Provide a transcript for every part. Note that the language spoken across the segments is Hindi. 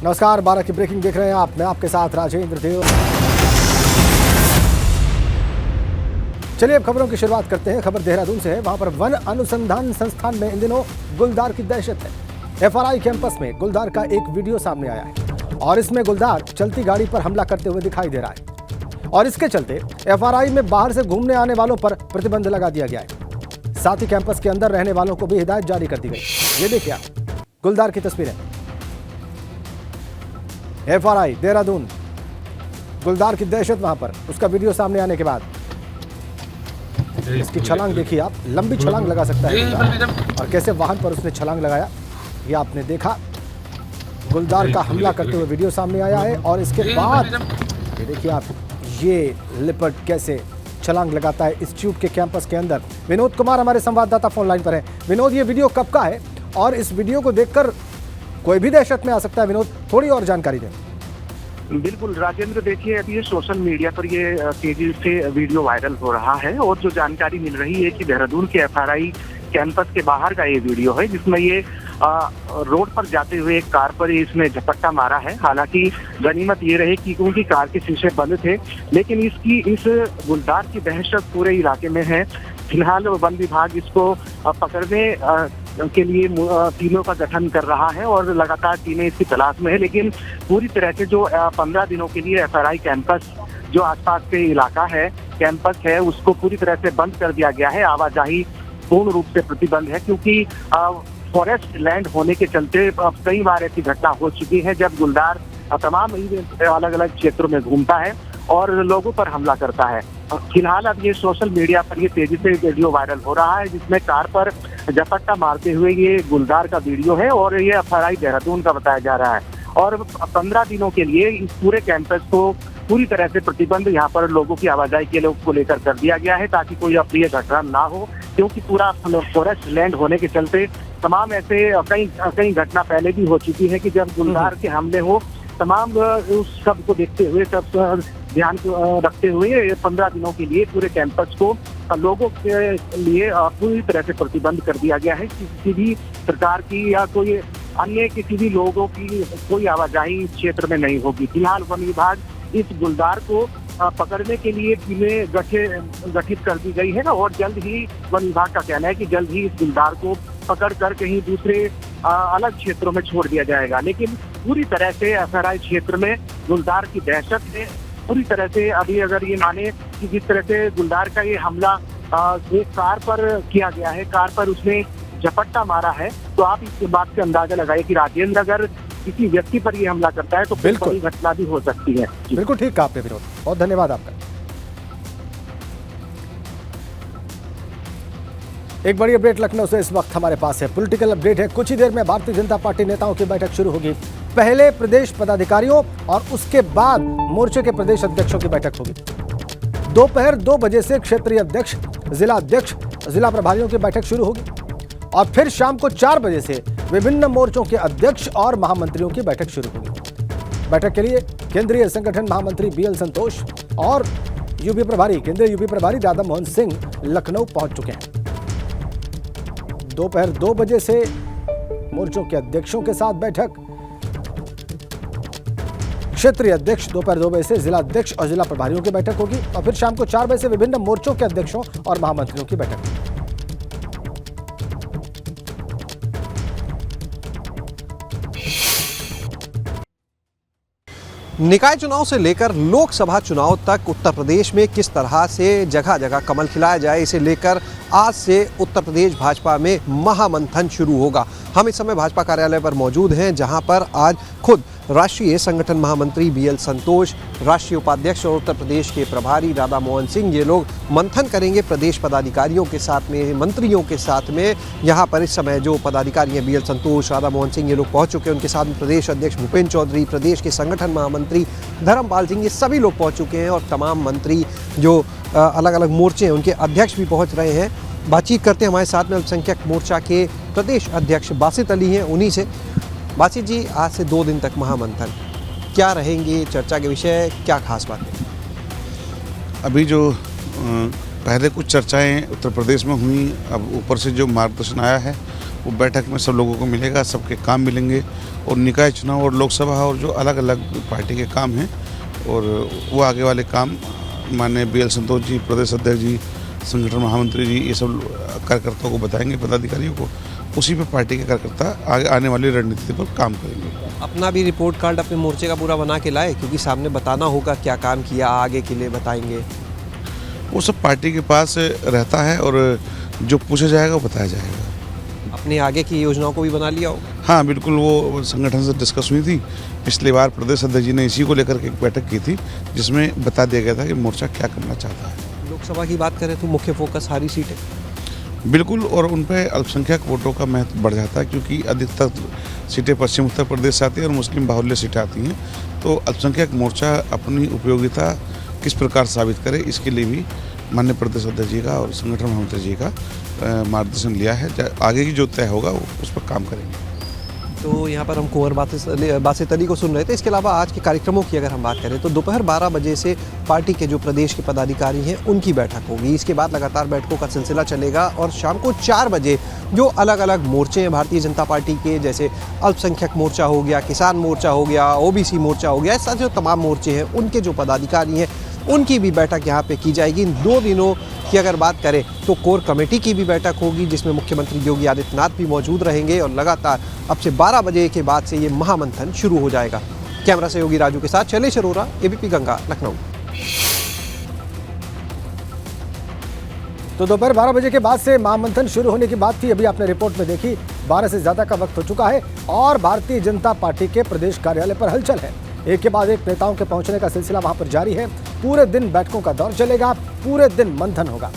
नमस्कार, 12 की ब्रेकिंग देख रहे हैं आप। मैं आपके साथ राजेंद्र देव। चलिए अब खबरों की शुरुआत करते हैं। खबर देहरादून से है। वहां पर वन अनुसंधान संस्थान में इन दिनों गुलदार की दहशत है। एफआरआई कैंपस में गुलदार का एक वीडियो सामने आया है और इसमें गुलदार चलती गाड़ी पर हमला करते हुए दिखाई दे रहा है और इसके चलते एफआरआई में बाहर से घूमने आने वालों पर प्रतिबंध लगा दिया गया है। साथ ही कैंपस के अंदर रहने वालों को भी हिदायत जारी कर दी गई। ये देखिए आप गुलदार की तस्वीरें। एफआरआई देहरादून, गुलदार की दहशत वहां पर। उसका वीडियो सामने आने के बाद इसकी छलांग देखिए आप। लंबी छलांग लगा सकता है और कैसे वाहन पर उसने छलांग लगाया ये आपने देखा। गुलदार का हमला करते हुए वीडियो सामने आया है और इसके बाद ये देखिए आप, ये लिपर्ड कैसे छलांग लगाता है इंस्टीट्यूट के कैंपस के अंदर। विनोद कुमार हमारे संवाददाता फोन लाइन पर है। विनोद, ये वीडियो कब का है और इस वीडियो को देखकर कोई भी दहशत में आ सकता है? विनोद, थोड़ी और जानकारी दें। बिल्कुल राजेंद्र, देखिए अभी ये सोशल मीडिया पर ये तेजी से वीडियो वायरल हो रहा है और जो जानकारी मिल रही है कि देहरादून के एफआरआई कैंपस के बाहर का ये वीडियो है जिसमें ये रोड पर जाते हुए एक कार पर इसने झपट्टा मारा है। हालांकि गनीमत ये रही कि क्योंकि कार के शीशे बंद थे, लेकिन इस गुलदार की दहशत पूरे इलाके में है। फिलहाल वन विभाग इसको पकड़ने के लिए टीमों का गठन कर रहा है और लगातार टीमें इसकी तलाश में है। लेकिन पूरी तरह से जो 15 दिनों के लिए एफआरआई कैंपस जो आसपास के इलाका है, कैंपस है, उसको पूरी तरह से बंद कर दिया गया है। आवाजाही पूर्ण रूप से प्रतिबंध है क्योंकि फॉरेस्ट लैंड होने के चलते अब कई बार ऐसी घटना हो चुकी है जब गुलदार तमाम अलग अलग क्षेत्रों में घूमता है और लोगों पर हमला करता है। फिलहाल अब ये सोशल मीडिया पर ये तेजी से वीडियो वायरल हो रहा है जिसमें कार पर झपट्टा मारते हुए ये गुलदार का वीडियो है और ये एफआरआई देहरादून का बताया जा रहा है। और 15 दिनों के लिए इस पूरे कैंपस को पूरी तरह से प्रतिबंध यहाँ पर लोगों की आवाजाही के लोग को लेकर कर दिया गया है ताकि कोई अप्रिय घटना ना हो, क्योंकि पूरा फॉरेस्ट लैंड होने के चलते तमाम ऐसे कई घटना पहले भी हो चुकी है कि जब गुलदार के हमले हो, तमाम उस सब को देखते हुए, सब ध्यान रखते हुए 15 दिनों के लिए पूरे कैंपस को लोगों के लिए पूरी तरह से प्रतिबंध कर दिया गया है। किसी भी प्रकार की या कोई अन्य किसी भी लोगों की कोई आवाजाही इस क्षेत्र में नहीं होगी। फिलहाल वन विभाग इस गुलदार को पकड़ने के लिए टीमें गठित कर दी गई है और जल्द ही वन विभाग का कहना है कि जल्द ही इस गुलदार को पकड़ कर कहीं दूसरे अलग क्षेत्रों में छोड़ दिया जाएगा। लेकिन पूरी तरह से एफआरआई क्षेत्र में गुलदार की दहशत है। पूरी तरह से अभी अगर ये माने कि जिस तरह से गुलदार का ये हमला एक कार पर किया गया है, कार पर उसने झपट्टा मारा है, तो आप इस बात से अंदाजा लगाइए कि राजेंद्र अगर किसी व्यक्ति पर ये हमला करता है तो बड़ी घटना भी हो सकती है। बिल्कुल ठीक कहा आपने विनोद, बहुत धन्यवाद आपका। एक बड़ी अपडेट लखनऊ से इस वक्त हमारे पास है। पॉलिटिकल अपडेट है। कुछ ही देर में भारतीय जनता पार्टी नेताओं की बैठक शुरू होगी। पहले प्रदेश पदाधिकारियों और उसके बाद मोर्चे के प्रदेश अध्यक्षों की बैठक होगी। दोपहर 2 बजे से क्षेत्रीय अध्यक्ष, जिला प्रभारियों की बैठक शुरू होगी और फिर शाम को 4 बजे से विभिन्न मोर्चों के अध्यक्ष और महामंत्रियों की बैठक शुरू होगी। बैठक के लिए केंद्रीय संगठन महामंत्री बीएल संतोष और केंद्रीय यूपी प्रभारी राधा मोहन सिंह लखनऊ पहुंच चुके हैं। दोपहर 2 बजे से मोर्चों के अध्यक्षों के साथ बैठक, क्षेत्रीय अध्यक्ष दोपहर 2 बजे से जिला अध्यक्ष और जिला प्रभारियों की बैठक होगी और फिर शाम को 4 बजे से विभिन्न मोर्चों के अध्यक्षों और महामंत्रियों की बैठक होगी। निकाय चुनाव से लेकर लोकसभा चुनाव तक उत्तर प्रदेश में किस तरह से जगह जगह कमल खिलाया जाए, इसे लेकर आज से उत्तर प्रदेश भाजपा में महामंथन शुरू होगा। हम इस समय भाजपा कार्यालय पर मौजूद हैं जहां पर आज खुद राष्ट्रीय संगठन महामंत्री बीएल संतोष, राष्ट्रीय उपाध्यक्ष और उत्तर प्रदेश के प्रभारी राधा मोहन सिंह, ये लोग मंथन करेंगे प्रदेश पदाधिकारियों के साथ में, मंत्रियों के साथ में। यहाँ पर इस समय जो पदाधिकारी हैं, बीएल संतोष, राधा मोहन सिंह, ये लोग पहुँच चुके हैं। उनके साथ में प्रदेश अध्यक्ष भूपेंद्र चौधरी, प्रदेश के संगठन महामंत्री धर्मपाल सिंह, ये सभी लोग पहुँच चुके हैं और तमाम मंत्री जो अलग अलग मोर्चे हैं उनके अध्यक्ष भी पहुँच रहे हैं। बातचीत करते हैं हमारे साथ में अल्पसंख्यक मोर्चा के प्रदेश अध्यक्ष बासित अली हैं, उन्हीं से। बासित जी, आज से 2 दिन तक महामंथन, क्या रहेंगे चर्चा के विषय, क्या खास बात है? अभी जो पहले कुछ चर्चाएं उत्तर प्रदेश में हुई, अब ऊपर से जो मार्गदर्शन आया है वो बैठक में सब लोगों को मिलेगा, सबके काम मिलेंगे और निकाय चुनाव और लोकसभा और जो अलग अलग पार्टी के काम हैं और वो आगे वाले काम माननीय BL संतोष जी, प्रदेश अध्यक्ष जी, संगठन महामंत्री जी, ये सब कार्यकर्ताओं को बताएंगे, पदाधिकारियों को। उसी पे पार्टी के कार्यकर्ता आगे आने वाली रणनीति पर काम करेंगे। अपना भी रिपोर्ट कार्ड अपने मोर्चे का पूरा बना के लाए, क्योंकि सामने बताना होगा क्या काम किया, आगे के लिए बताएंगे। वो सब पार्टी के पास रहता है और जो पूछा जाएगा वो बताया जाएगा। अपने आगे की योजनाओं को भी बना लिया होगा। हाँ बिल्कुल, वो संगठन से डिस्कस हुई थी। पिछली बार प्रदेश अध्यक्ष जी ने इसी को लेकर के एक बैठक की थी, जिसमें बता दिया गया था कि मोर्चा क्या करना चाहता है। लोकसभा की बात करें तो मुख्य फोकस हारी सीटें। बिल्कुल, और उन पर अल्पसंख्यक वोटों का महत्व बढ़ जाता है, क्योंकि अधिकतर सीटें पश्चिम उत्तर प्रदेश से आती हैं और मुस्लिम बाहुल्य सीटें आती हैं। तो अल्पसंख्यक मोर्चा अपनी उपयोगिता किस प्रकार साबित करे, इसके लिए भी माननीय प्रदेश अध्यक्ष जी का और संगठन महामंत्री जी का मार्गदर्शन लिया है। आगे की जो तय होगा वो उस पर काम करेंगे। तो यहाँ पर हम कुंवर बासित अली को सुन रहे थे। इसके अलावा आज के कार्यक्रमों की अगर हम बात करें तो दोपहर 12 बजे से पार्टी के जो प्रदेश के पदाधिकारी हैं उनकी बैठक होगी। इसके बाद लगातार बैठकों का सिलसिला चलेगा और शाम को 4 बजे जो अलग अलग मोर्चे हैं भारतीय जनता पार्टी के, जैसे अल्पसंख्यक मोर्चा हो गया, किसान मोर्चा हो गया, OBC मोर्चा हो गया, ऐसा जो तमाम मोर्चे हैं उनके जो पदाधिकारी हैं उनकी भी बैठक यहाँ पे की जाएगी। इन 2 दिनों की अगर बात करें तो कोर कमेटी की भी बैठक होगी, जिसमें मुख्यमंत्री योगी आदित्यनाथ भी मौजूद रहेंगे और लगातार अब से 12 बजे के बाद से ये महामंथन शुरू हो जाएगा। कैमरा सहयोगी राजू के साथ शैलेश अरोरा, ABP गंगा, लखनऊ। तो दोपहर 12 बजे के बाद से महामंथन शुरू होने की बात थी, अभी आपने रिपोर्ट में देखी। 12 से ज्यादा का वक्त हो चुका है और भारतीय जनता पार्टी के प्रदेश कार्यालय पर हलचल है। एक के बाद एक नेताओं के पहुंचने का सिलसिला वहां पर जारी है। पूरे दिन बैठकों का दौर चलेगा, पूरे दिन मंथन होगा।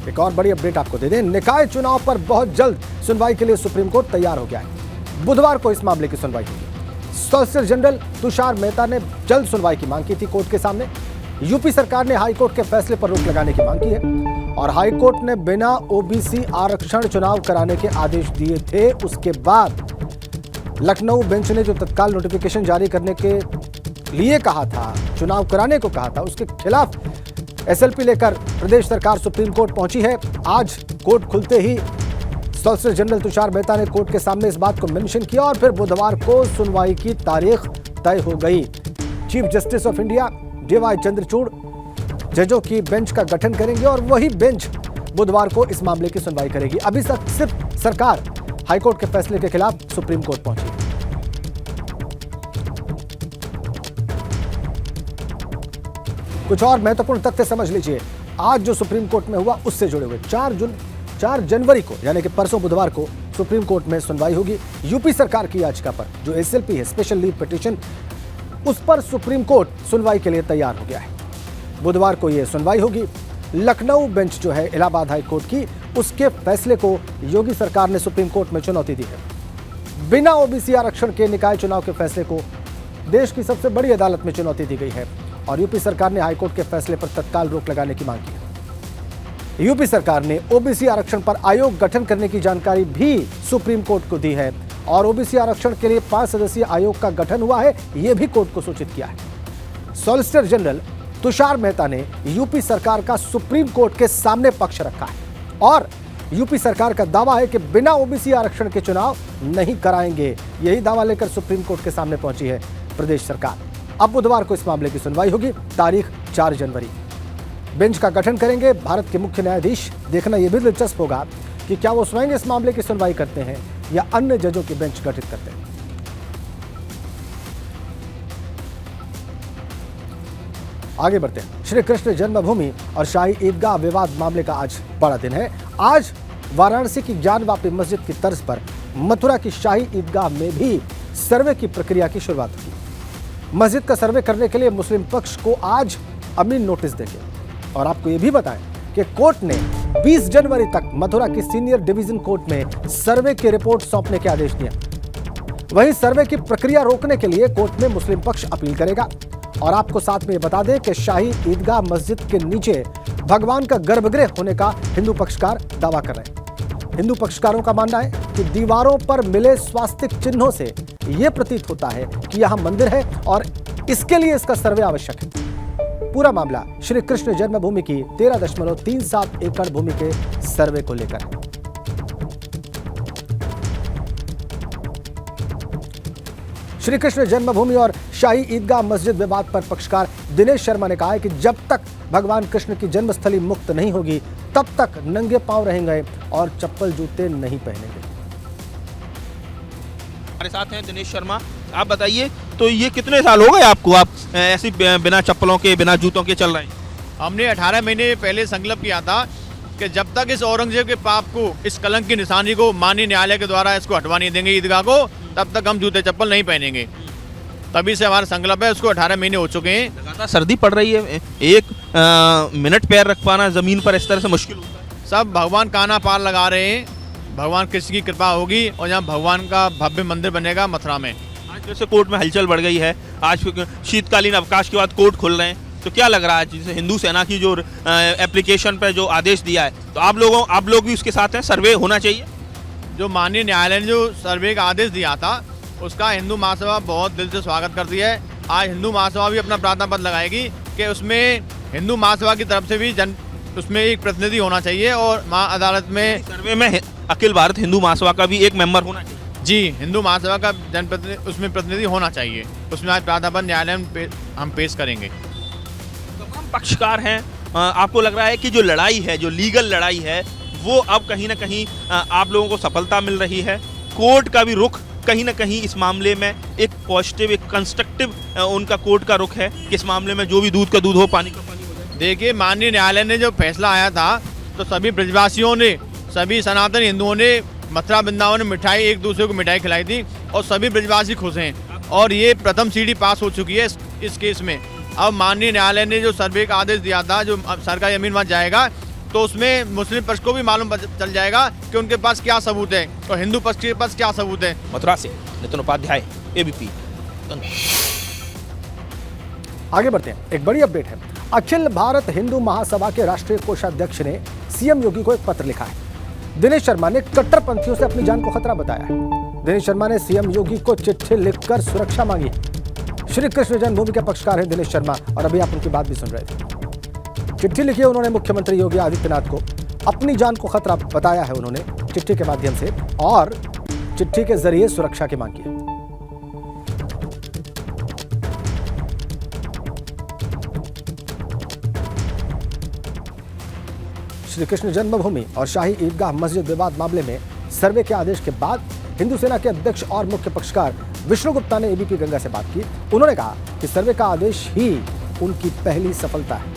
एक और बड़ी अपडेट आपको दे दें, निकाय चुनाव पर बहुत जल्द सुनवाई के लिए सुप्रीम कोर्ट तैयार हो गया है। बुधवार को इस मामले की सुनवाई होगी। सॉलिसिटर जनरल तुषार मेहता ने जल्द सुनवाई की मांग की थी कोर्ट के सामने। यूपी सरकार ने हाईकोर्ट के फैसले पर रोक लगाने की मांग की है और हाईकोर्ट ने बिना OBC आरक्षण चुनाव कराने के आदेश दिए थे। उसके बाद लखनऊ बेंच ने जो तत्काल नोटिफिकेशन जारी करने के लिए कहा था, चुनाव कराने को कहा था, उसके खिलाफ SLP लेकर प्रदेश सरकार सुप्रीम कोर्ट पहुंची है। आज कोर्ट खुलते ही सॉलिसिटर जनरल तुषार मेहता ने कोर्ट के सामने इस बात को मेंशन किया और फिर बुधवार को सुनवाई की तारीख तय हो गई। Chief justice of India DY Chandrachud जजों की बेंच का गठन करेंगे और वही बेंच बुधवार को इस मामले की सुनवाई करेगी। अभी तक सिर्फ सरकार हाईकोर्ट के फैसले के खिलाफ सुप्रीम कोर्ट पहुंची। कुछ और महत्वपूर्ण तथ्य समझ लीजिए। आज जो सुप्रीम कोर्ट में हुआ उससे जुड़े हुए 4 जनवरी को यानी कि परसों बुधवार को सुप्रीम कोर्ट में सुनवाई होगी। यूपी सरकार की याचिका पर जो SLP है, स्पेशल लीव पिटीशन, उस पर सुप्रीम कोर्ट सुनवाई के लिए तैयार हो गया है। बुधवार को यह सुनवाई होगी। लखनऊ बेंच जो है इलाहाबाद हाई कोर्ट की, उसके फैसले को योगी सरकार ने सुप्रीम कोर्ट में चुनौती दी है। बिना OBC आरक्षण के निकाय चुनाव के फैसले को देश की सबसे बड़ी अदालत में चुनौती दी गई है और यूपी सरकार ने हाईकोर्ट के फैसले पर तत्काल रोक लगाने की मांग की है। यूपी सरकार ने OBC आरक्षण पर आयोग गठन करने की जानकारी भी सुप्रीम कोर्ट को दी है और OBC आरक्षण के लिए 5 सदस्यीय आयोग का गठन हुआ है, यह भी कोर्ट को सूचित किया है। सॉलिसिटर जनरल तुषार मेहता ने यूपी सरकार का सुप्रीम कोर्ट के सामने पक्ष रखा है और यूपी सरकार का दावा है कि बिना OBC आरक्षण के चुनाव नहीं कराएंगे। यही दावा लेकर सुप्रीम कोर्ट के सामने पहुंची है प्रदेश सरकार। अब बुधवार को इस मामले की सुनवाई होगी, तारीख 4 जनवरी। बेंच का गठन करेंगे भारत के मुख्य न्यायाधीश। देखना यह भी दिलचस्प होगा कि क्या वो स्वयं इस मामले की सुनवाई करते हैं या अन्य जजों की बेंच गठित करते हैं। आगे बढ़ते हैं। श्री कृष्ण जन्मभूमि और शाही ईदगाह विवाद मामले का आज बड़ा दिन है। आज वाराणसी की ज्ञानवापी मस्जिद की तर्ज पर मथुरा की शाही ईदगाह में भी सर्वे की प्रक्रिया की शुरुआत होगी। मस्जिद का सर्वे करने के लिए मुस्लिम पक्ष को आज अमीन नोटिस देंगे और आपको यह भी बताएं कि कोर्ट ने 20 जनवरी तक मथुरा की सीनियर डिवीजन कोर्ट में सर्वे की रिपोर्ट सौंपने के आदेश दिए। वहीं सर्वे की प्रक्रिया रोकने के लिए कोर्ट में मुस्लिम पक्ष अपील करेगा। और आपको साथ में ये बता दें कि शाही ईदगाह मस्जिद के नीचे भगवान का गर्भगृह होने का हिंदू पक्षकार दावा कर रहे हैं। हिंदू पक्षकारों का मानना है कि दीवारों पर मिले स्वास्तिक चिन्हों से यह प्रतीत होता है कि यहां मंदिर है और इसके लिए इसका सर्वे आवश्यक है। पूरा मामला श्री कृष्ण जन्मभूमि की 13.37 एकड़ भूमि के सर्वे को लेकर है। श्री कृष्ण जन्मभूमि और शाही ईदगाह मस्जिद विवाद पर पक्षकार दिनेश शर्मा ने कहा है कि जब तक भगवान कृष्ण की जन्मस्थली मुक्त नहीं होगी तब तक नंगे पांव रहेंगे और चप्पल जूते नहीं पहनेंगे। हमारे साथ हैं दिनेश शर्मा। आप बताइए, तो ये कितने साल हो गए आपको, आप ऐसी बिना चप्पलों के बिना जूतों के चल रहे हैं? हमने 18 महीने पहले संकल्प किया था कि जब तक इस औरंगजेब के पाप को, इस कलंक की निशानी को माननीय न्यायालय के द्वारा इसको हटवा नहीं देंगे ईदगाह को, तब तक हम जूते चप्पल नहीं पहनेंगे। तभी से हमारा संकल्प है। उसको 18 महीने हो चुके हैं। लगातार सर्दी पड़ रही है, एक मिनट पैर रख पाना जमीन पर इस तरह से मुश्किल होता है। सब भगवान काना पार लगा रहे हैं। भगवान कृष्ण की कृपा होगी और यहाँ भगवान का भव्य मंदिर बनेगा मथुरा में। आज फिर से कोर्ट में हलचल बढ़ गई है। आज शीतकालीन अवकाश के बाद कोर्ट खुल रहे हैं, तो क्या लग रहा है, जैसे हिंदू सेना की जो एप्लीकेशन पे जो आदेश दिया है, तो आप लोग भी उसके साथ हैं, सर्वे होना चाहिए? जो माननीय न्यायालय ने जो सर्वे का आदेश दिया था उसका हिंदू महासभा बहुत दिल से स्वागत करती है। आज हिंदू महासभा भी अपना प्रार्थना पत्र लगाएगी कि उसमें हिंदू महासभा की तरफ से भी उसमें एक प्रतिनिधि होना चाहिए और अदालत में सर्वे में अखिल भारत हिंदू महासभा का भी एक मेंबर होना चाहिए। जी, हिंदू महासभा का जनप्रतिनिधि उसमें प्रतिनिधि होना चाहिए। उसमें आज प्रार्थना पत्र न्यायालय में हम पेश करेंगे। तमाम पक्षकार हैं। आपको लग रहा है कि जो लड़ाई है, जो लीगल लड़ाई है, वो अब कहीं ना कहीं आप लोगों को सफलता मिल रही है? कोर्ट का भी रुख कहीं ना कहीं इस मामले में एक पॉजिटिव, एक कंस्ट्रक्टिव उनका कोर्ट का रुख है कि इस मामले में जो भी दूध का दूध हो, पानी का पानी हो जाए। देखिए, माननीय न्यायालय ने जो फैसला आया था तो सभी ब्रजवासियों ने, सभी सनातन हिंदुओं ने मथुरा वृंदावन में मिठाई, एक दूसरे को मिठाई खिलाई थी और सभी ब्रजवासी खुश हैं। और ये प्रथम सीढ़ी पास हो चुकी है इस केस में। अब माननीय न्यायालय ने जो सर्वे का आदेश दिया था, जो सरकारी जमीन वहाँ जाएगा, तो उसमें मुस्लिम पक्ष को भी मालूम चल जाएगा कि उनके पास क्या सबूत है और हिंदू पक्ष के पास क्या सबूत है। मथुरा से नितिन उपाध्याय, एबीपी। आगे बढ़ते हैं, एक बड़ी अपडेट है। अखिल भारत हिंदू महासभा के राष्ट्रीय कोषाध्यक्ष ने सीएम योगी को एक पत्र लिखा है। दिनेश शर्मा ने कट्टरपंथियों से अपनी जान को खतरा बताया है। दिनेश शर्मा ने सीएम योगी को चिट्ठी लिखकर सुरक्षा मांगी है। श्री कृष्ण जन्मभूमि के पक्षकार हैं दिनेश शर्मा और अभी आप उनकी बात भी सुन रहे थे। चिट्ठी लिखी है उन्होंने मुख्यमंत्री योगी आदित्यनाथ को, अपनी जान को खतरा बताया है उन्होंने चिट्ठी के माध्यम से और चिट्ठी के जरिए सुरक्षा की मांग की है। श्री कृष्ण जन्मभूमि और शाही ईदगाह मस्जिद विवाद मामले में सर्वे के आदेश के बाद हिंदू सेना के अध्यक्ष और मुख्य पक्षकार विष्णु गुप्ता ने एबीपी गंगा से बात की। उन्होंने कहा कि सर्वे का आदेश ही उनकी पहली सफलता है।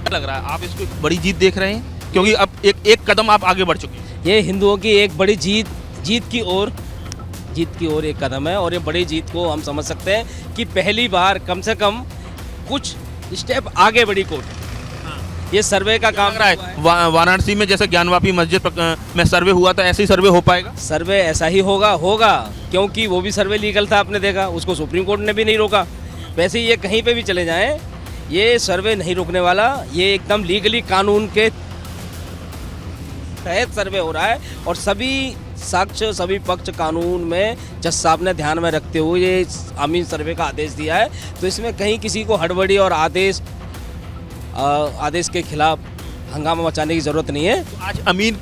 लग रहा है आप इसको एक बड़ी जीत देख रहे हैं, क्योंकि अब एक कदम आप आगे बढ़ चुके हैं। ये हिंदुओं की एक बड़ी जीत की ओर एक कदम है और ये बड़ी जीत को हम समझ सकते हैं कि पहली बार कम से कम कुछ स्टेप आगे बढ़ी कोर्ट। ये सर्वे का काम रहा है वाराणसी में जैसे ज्ञानवापी मस्जिद में सर्वे हुआ था, ऐसे ही सर्वे हो पाएगा? सर्वे ऐसा ही होगा क्योंकि वो भी सर्वे लीगल था, आपने देखा, उसको सुप्रीम कोर्ट ने भी नहीं रोका। वैसे ये कहीं पे भी चले जाएं, ये सर्वे नहीं रोकने वाला। ये एकदम लीगली कानून के तहत सर्वे हो रहा है और सभी साक्ष्य, सभी पक्ष कानून में जज साहब ने ध्यान में रखते हुए ये आमीन सर्वे का आदेश दिया है। तो इसमें कहीं किसी को हड़बड़ी और आदेश के खिलाफ हंगामा मचाने की ज़रूरत नहीं है। तो आज अमीन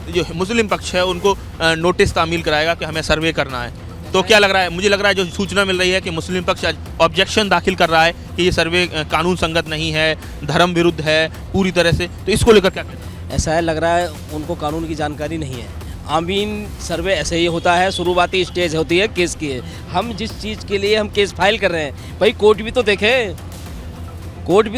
जो मुस्लिम पक्ष है उनको नोटिस तामील कराएगा कि हमें सर्वे करना है। तो क्या लग रहा है, मुझे लग रहा है जो सूचना मिल रही है कि मुस्लिम पक्ष ऑब्जेक्शन दाखिल कर रहा है कि ये सर्वे कानून संगत नहीं है, धर्म विरुद्ध है पूरी तरह से। तो इसको लेकर क्या कहते हैं? ऐसा है, लग रहा है उनको कानून की जानकारी नहीं है। आमीन सर्वे ऐसे ही होता है, शुरुआती स्टेज होती है केस की। हम जिस चीज़ के लिए हम केस फाइल कर रहे हैं, भाई कोर्ट भी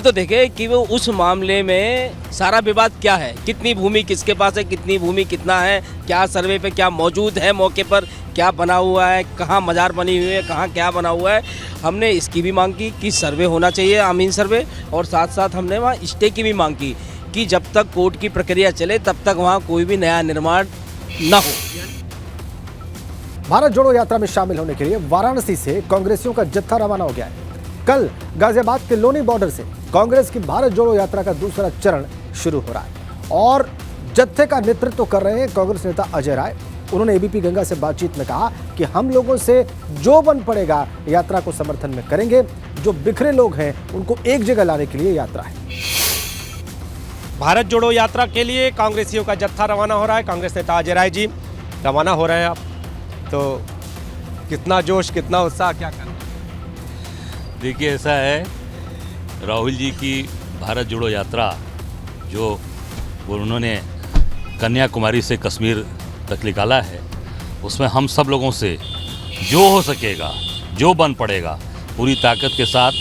तो देखे कि वो उस मामले में सारा विवाद क्या है, कितनी भूमि किसके पास है, कितनी भूमि कितना है, क्या सर्वे पे क्या मौजूद है, मौके पर क्या बना हुआ है, कहाँ मजार बनी हुई है, कहाँ क्या बना हुआ है। हमने इसकी भी मांग की कि सर्वे होना चाहिए, आमीन सर्वे, और साथ साथ हमने वहाँ स्टे की भी मांग की कि जब तक कोर्ट की प्रक्रिया चले तब तक वहाँ कोई भी नया निर्माण न हो। भारत जोड़ो यात्रा में शामिल होने के लिए वाराणसी से कांग्रेसियों का जत्था रवाना हो गया है। कल गाजियाबाद के लोनी बॉर्डर से कांग्रेस की भारत जोड़ो यात्रा का दूसरा चरण शुरू हो रहा है और जत्थे का नेतृत्व कर रहे हैं कांग्रेस नेता अजय राय। उन्होंने एबीपी गंगा से बातचीत में कहा कि हम लोगों से जो बन पड़ेगा यात्रा को समर्थन में करेंगे। जो बिखरे लोग हैं उनको एक जगह लाने के लिए यात्रा है। भारत जोड़ो यात्रा के लिए कांग्रेसियों का जत्था रवाना हो रहा है। कांग्रेस नेता अजय राय जी रवाना हो रहे हैं। आप तो कितना जोश, कितना उत्साह, क्या करना? देखिए, ऐसा है, राहुल जी की भारत जोड़ो यात्रा जो उन्होंने कन्याकुमारी से कश्मीर तक निकाला है, उसमें हम सब लोगों से जो हो सकेगा, जो बन पड़ेगा, पूरी ताकत के साथ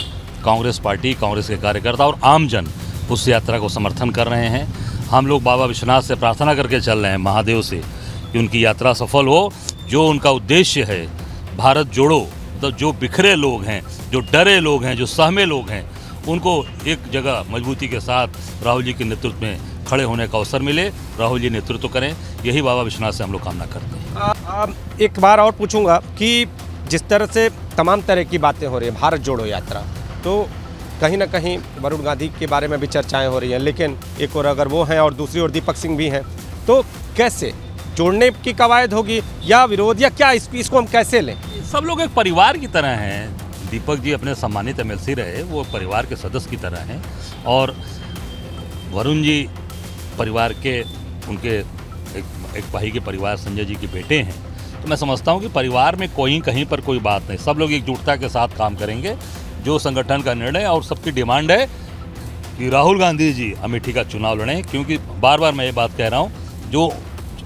कांग्रेस पार्टी, कांग्रेस के कार्यकर्ता और आमजन उस यात्रा को समर्थन कर रहे हैं। हम लोग बाबा विश्वनाथ से प्रार्थना करके चल रहे हैं, महादेव से, कि उनकी यात्रा सफल हो। जो उनका उद्देश्य है भारत जोड़ो, तो जो बिखरे लोग हैं, जो डरे लोग हैं, जो सहमे लोग हैं, उनको एक जगह मजबूती के साथ राहुल जी के नेतृत्व में खड़े होने का अवसर मिले, राहुल जी नेतृत्व करें, यही बाबा विश्वनाथ से हम लोग कामना करते हैं। एक बार और पूछूंगा कि जिस तरह से तमाम तरह की बातें हो रही हैं भारत जोड़ो यात्रा, तो कहीं ना कहीं वरुण गांधी के बारे में भी चर्चाएं हो रही हैं, लेकिन एक और अगर वो हैं और दूसरी ओर दीपक सिंह भी हैं, तो कैसे जोड़ने की कवायद होगी या विरोध, या क्या इसको हम कैसे लें? सब लोग एक परिवार की तरह हैं। दीपक जी अपने सम्मानित एमएलसी रहे, वो परिवार के सदस्य की तरह हैं, और वरुण जी परिवार के, उनके एक भाई के परिवार संजय जी के बेटे हैं। तो मैं समझता हूँ कि परिवार में कोई कहीं पर कोई बात नहीं, सब लोग एकजुटता के साथ काम करेंगे। जो संगठन का निर्णय और सबकी डिमांड है कि राहुल गांधी जी अमेठी का चुनाव लड़ें, क्योंकि बार बार मैं ये बात कह रहा हूँ, जो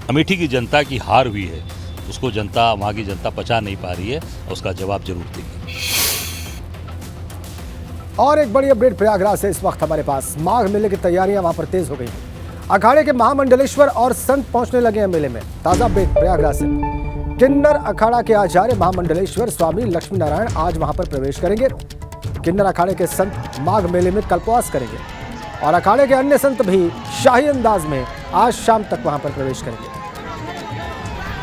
अमेठी की जनता की हार हुई है उसको जनता, वहाँ की जनता पचा नहीं पा रही है, उसका जवाब जरूर देगी। और एक बड़ी अपडेट प्रयागराज से इस वक्त हमारे पास। माघ मेले की तैयारियां वहां पर तेज हो गई हैं। अखाड़े के महामंडलेश्वर और संत पहुंचने लगे हैं मेले में। ताजा अपडेट प्रयागराज से। किन्नर अखाड़ा के आचार्य महामंडलेश्वर स्वामी लक्ष्मी नारायण आज वहां पर प्रवेश करेंगे। किन्नर अखाड़े के संत माघ मेले में कल्पवास करेंगे और अखाड़े के अन्य संत भी शाही अंदाज में आज शाम तक वहां पर प्रवेश करेंगे।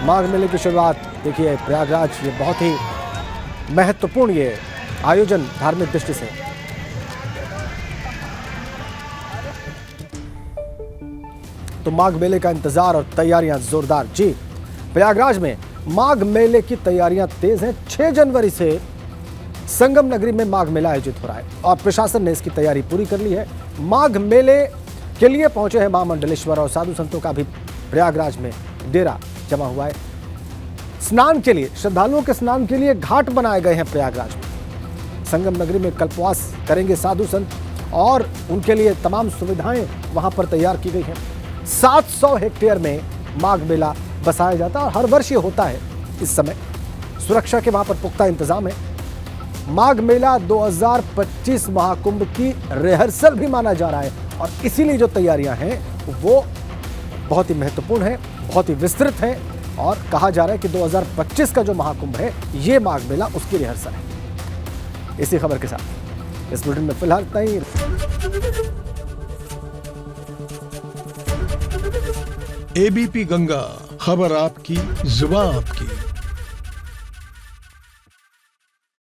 माघ मेले की शुरुआत देखिए प्रयागराज, ये बहुत ही महत्वपूर्ण ये आयोजन धार्मिक दृष्टि से। तो माघ मेले का इंतजार और तैयारियां जोरदार। जी, प्रयागराज में माघ मेले की तैयारियां तेज हैं। 6 जनवरी से संगम नगरी में माघ मेला आयोजित हो रहा है और प्रशासन ने इसकी तैयारी पूरी कर ली है। माघ मेले के लिए पहुंचे हैं महामंडलेश्वर और साधु संतों का भी प्रयागराज में डेरा जमा हुआ है। स्नान के लिए, श्रद्धालुओं के स्नान के लिए घाट बनाए गए हैं प्रयागराज में। संगम नगरी में कल्पवास करेंगे साधु संत और उनके लिए तमाम सुविधाएं वहां पर तैयार की गई हैं। 700 हेक्टेयर में माघ मेला बसाया जाता है और हर वर्ष ये होता है। इस समय सुरक्षा के वहां पर पुख्ता इंतजाम है। माघ मेला 2025 महाकुंभ की रिहर्सल भी माना जा रहा है और इसीलिए जो तैयारियां हैं वो बहुत ही महत्वपूर्ण है, बहुत ही विस्तृत है और कहा जा रहा है कि 2025 का जो महाकुंभ है ये माघ मेला उसकी रिहर्सल है। इसी खबर के साथ इस बुलेटिन में फिलहाल इतना ही। एबीपी गंगा, खबर आपकी, जुबान आपकी।